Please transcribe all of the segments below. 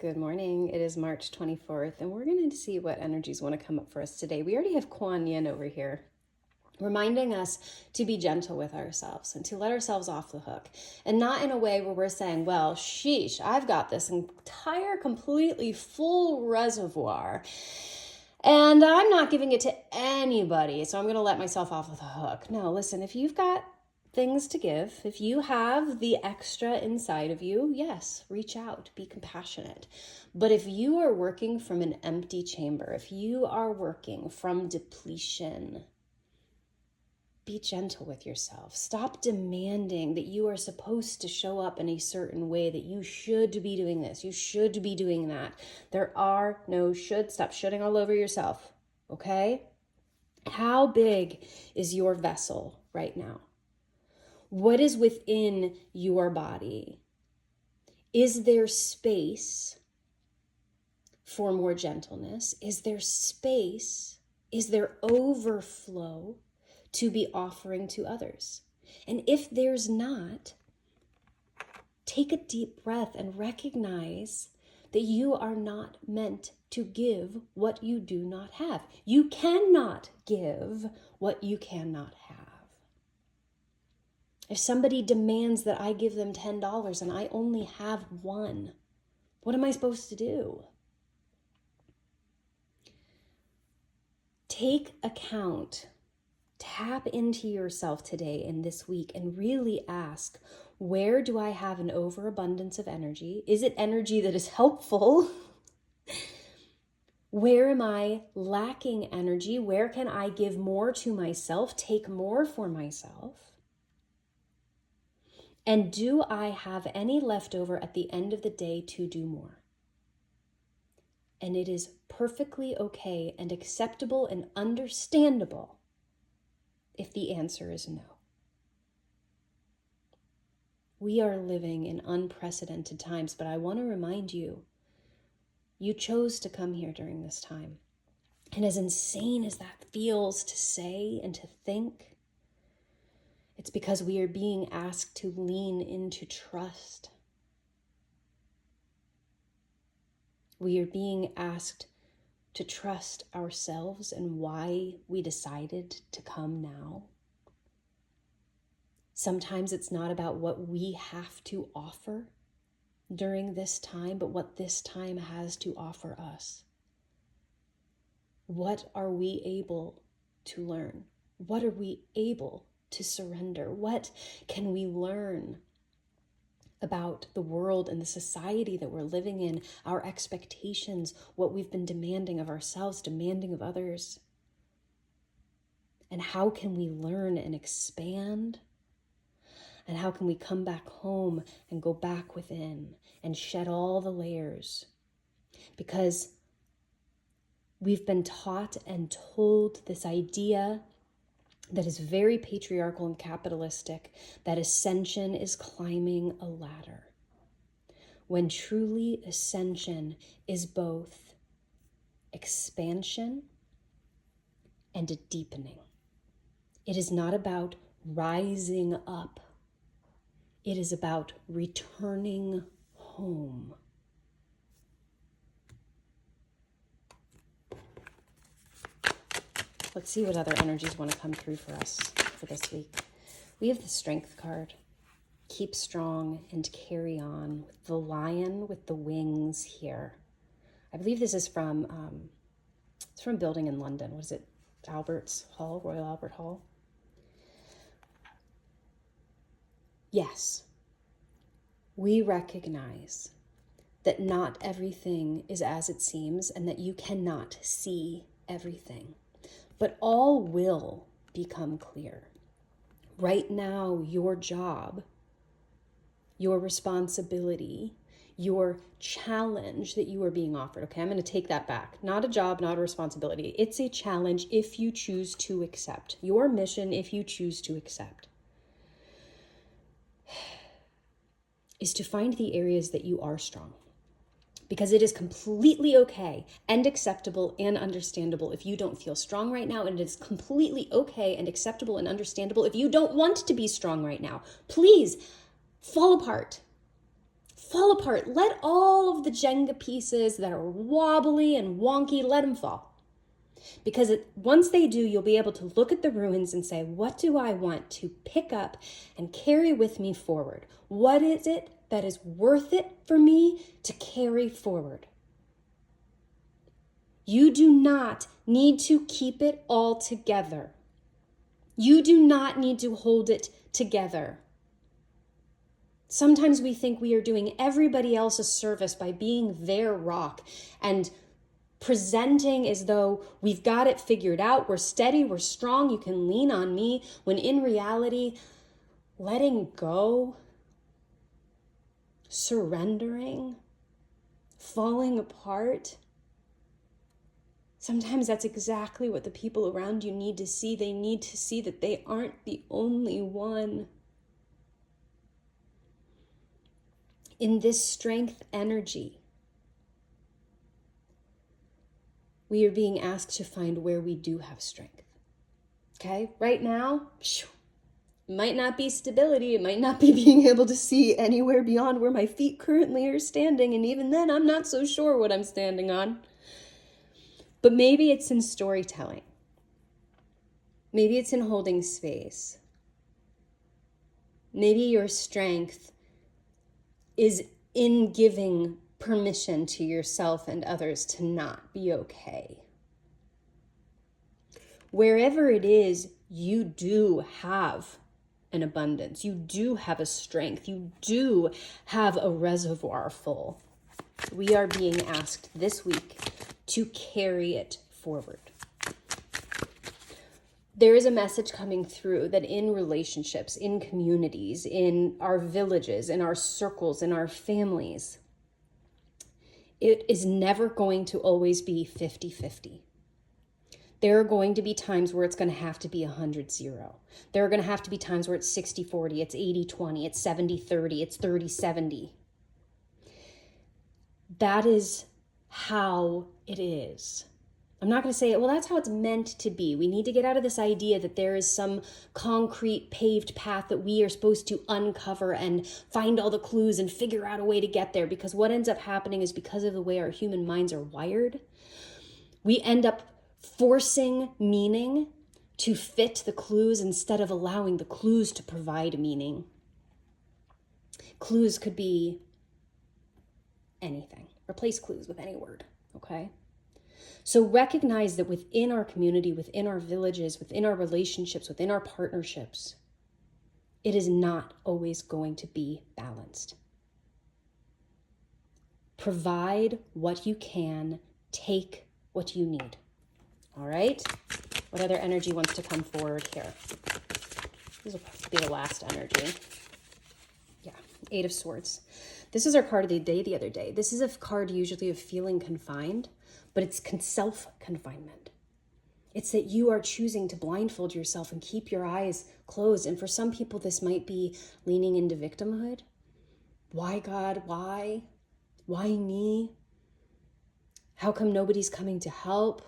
Good morning. It is March 24th, and we're going to see what energies want to come up for us today. We already have Quan Yin over here, reminding us to be gentle with ourselves and to let ourselves off the hook. And not in a way where we're saying, well, sheesh, I've got this entire completely full reservoir, and I'm not giving it to anybody, so I'm going to let myself off the hook. No, listen, if you've got things to give, if you have the extra inside of you, yes, reach out, be compassionate. But if you are working from an empty chamber, if you are working from depletion, be gentle with yourself. Stop demanding that you are supposed to show up in a certain way, that you should be doing this, you should be doing that. There are no should. Stop shooting all over yourself, okay? How big is your vessel right now? What is within your body? Is there space for more gentleness? Is there space? Is there overflow to be offering to others? And if there's not, take a deep breath and recognize that you are not meant to give what you do not have. You cannot give what you cannot have. If somebody demands that I give them $10 and I only have one, what am I supposed to do? Take account, tap into yourself today and this week and really ask, where do I have an overabundance of energy? Is it energy that is helpful? Where am I lacking energy? Where can I give more to myself, take more for myself? And do I have any leftover at the end of the day to do more? And it is perfectly okay and acceptable and understandable if the answer is no. We are living in unprecedented times, but I want to remind you, you chose to come here during this time. And as insane as that feels to say and to think, it's because we are being asked to lean into trust. We are being asked to trust ourselves and why we decided to come now. Sometimes it's not about what we have to offer during this time, but what this time has to offer us. What are we able to learn? What are we able to surrender? What can we learn about the world and the society that we're living in, our expectations, what we've been demanding of ourselves, demanding of others? And how can we learn and expand? And how can we come back home and go back within and shed all the layers? Because we've been taught and told this idea that is very patriarchal and capitalistic, that ascension is climbing a ladder. When truly ascension is both expansion and a deepening. It is not about rising up. It is about returning home. Let's see what other energies want to come through for us for this week. We have the Strength card. Keep strong and carry on. With the lion with the wings here. I believe this is from, it's from a building in London. What is it? Albert's Hall, Royal Albert Hall. Yes, we recognize that not everything is as it seems and that you cannot see everything. But all will become clear. Right now, your job, your responsibility, your challenge that you are being offered. Okay, I'm going to take that back. Not a job, not a responsibility. It's a challenge if you choose to accept. Your mission, if you choose to accept, is to find the areas that you are strong. Because it is completely okay and acceptable and understandable if you don't feel strong right now, and it is completely okay and acceptable and understandable if you don't want to be strong right now. Please fall apart. fall apart. Let all of the Jenga pieces that are wobbly and wonky, let them fall. Because once they do, you'll be able to look at the ruins and say, what do I want to pick up and carry with me forward? What is it that is worth it for me to carry forward? You do not need to keep it all together. You do not need to hold it together. Sometimes we think we are doing everybody else a service by being their rock and presenting as though we've got it figured out, we're steady, we're strong, you can lean on me, when in reality, letting go, surrendering, falling apart, sometimes that's exactly what the people around you need to see. They need to see that they aren't the only one. In this strength energy, we are being asked to find where we do have strength. Okay? Right now, it might not be stability. It might not be being able to see anywhere beyond where my feet currently are standing. And even then, I'm not so sure what I'm standing on. But maybe it's in storytelling. Maybe it's in holding space. Maybe your strength is in giving permission to yourself and others to not be okay. Wherever it is, you do have an abundance. You do have a strength. You do have a reservoir full. We are being asked this week to carry it forward. There is a message coming through that in relationships, in communities, in our villages, in our circles, in our families, it is never going to always be 50-50. There are going to be times where it's going to have to be 100-0. There are going to have to be times where it's 60-40, it's 80-20, it's 70-30, it's 30-70. That is how it is. I'm not going to say, well, that's how it's meant to be. We need to get out of this idea that there is some concrete paved path that we are supposed to uncover and find all the clues and figure out a way to get there. Because what ends up happening is because of the way our human minds are wired, we end up forcing meaning to fit the clues instead of allowing the clues to provide meaning. Clues could be anything. Replace clues with any word, okay? So recognize that within our community, within our villages, within our relationships, within our partnerships, it is not always going to be balanced. Provide what you can, take what you need. All right? What other energy wants to come forward here? This will be the last energy. Yeah, 8 of Swords. This is our card of the day the other day. This is a card usually of feeling confined, but it's self-confinement. It's that you are choosing to blindfold yourself and keep your eyes closed. And for some people, this might be leaning into victimhood. Why, God? Why? Why me? How come nobody's coming to help?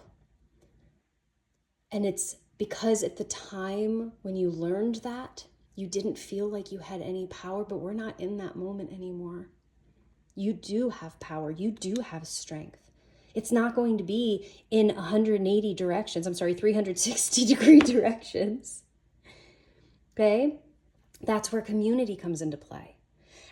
And it's because at the time when you learned that, you didn't feel like you had any power, but we're not in that moment anymore. You do have power. You do have strength. It's not going to be in 180 directions. 360-degree directions. Okay? That's where community comes into play.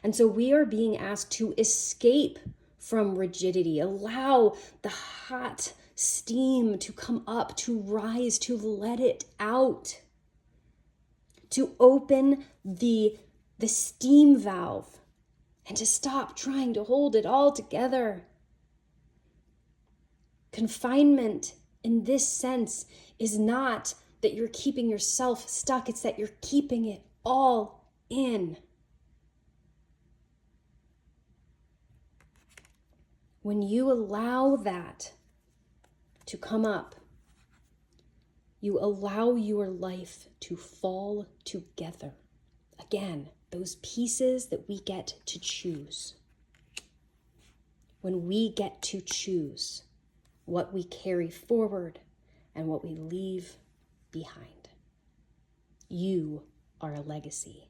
And so we are being asked to escape from rigidity, allow the hot steam to come up, to rise, to let it out, to open the steam valve and to stop trying to hold it all together. Confinement in this sense is not that you're keeping yourself stuck, it's that you're keeping it all in. When you allow that to come up, you allow your life to fall together. Again, those pieces that we get to choose. When we get to choose what we carry forward and what we leave behind. You are a legacy.